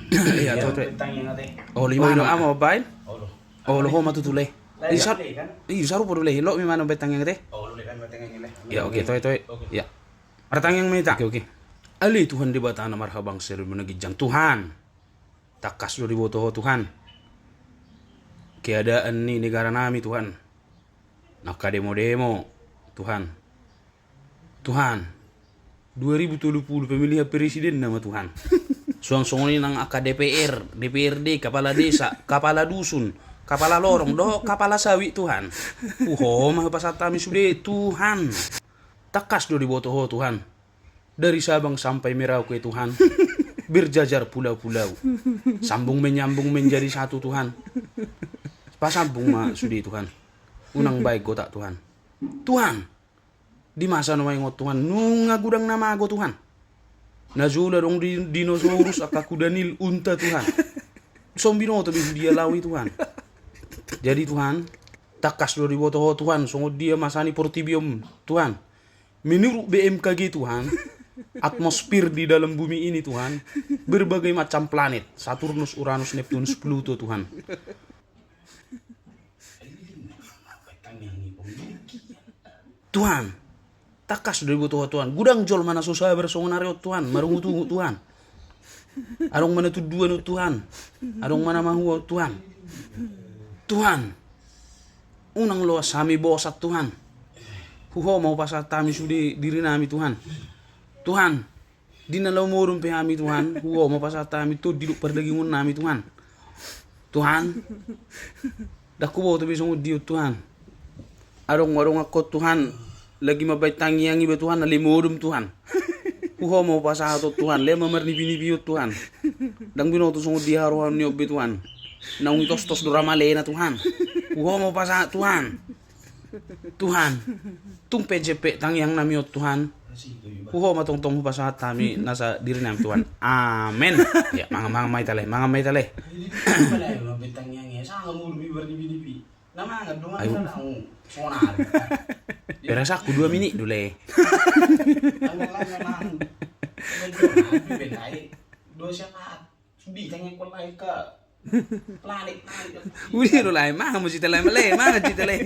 Iya, tuh. Oh, lima no amo bain. Oh, lo homa tutule. Isar. Isaru po dule. Lo mi mano betang yang teh. Ya, oke, toy. Ya. Artang yang minta. Oke. Ali Tuhan di batana marhabang seru menagijang Tuhan. Takas lo di boto Tuhan. Keadaan ni negara nami Tuhan. Nakademo-demo Tuhan. Tuhan. 2070 pemilihan presiden nama Tuhan. Suang-suang ng DPR, DPRD, kepala desa, kepala dusun, kepala lorong, kepala sawi Tuhan. Mahapasatami sudah Tuhan. Takas do diboto ho Tuhan. Dari Sabang sampai Merauke Tuhan. Berjajar pulau-pulau. Sambung menyambung menjadi satu Tuhan. Pasambung sudah Tuhan. Unang baik go tak Tuhan. Tuhan. Di masa namanya ngot Tuhan, nunga gudang nama ago Tuhan. Nazula dong di dinosaurus akakudanil unta Tuhan. Sombino tapi dia lawi Tuhan. Jadi Tuhan, takas do diboto ho Tuhan, sungguh dia masani portibium Tuhan. Menurut BMKG Tuhan, atmosfer di dalam bumi ini Tuhan, berbagai macam planet, Saturnus, Uranus, Neptunus, Pluto Tuhan. Tuhan, takas dari butuh Tuhan. Gudang jol mana susah bersongonario Tuhan. Marungutu Tuhan. Arong mana tuduan Tuhan. Arong mana mahu Tuhan. Tuhan. Unang lo sami bosat Tuhan. Huho mau pasat tami sudi diri nami Tuhan. Tuhan. Dinalaw mo rin pehami Tuhan. Huho mau pasat tami to diluk perdagingun nami Tuhan. Tuhan. Daku bawa tabi sungguh diut Tuhan. Arong ako Tuhan. Lagi mabay tangiang iba Tuhan, nalimodum Tuhan. Uho mau pasahatot Tuhan, lema marnipi-nipiut Tuhan. Dang binoto sungguh diharuhan ni obi Tuhan. Naung itos-tos duramalena Tuhan. Uho mau pasahat Tuhan. Tuhan, tung PJP tangiang namiot Tuhan. Uho matong-tong pasahat kami nasa diri namin Tuhan. Amen. Ya, mga may tale. Pero sa aku 2 minit dulu. Udah lo lah, mah mesti tele male, mah mesti tele.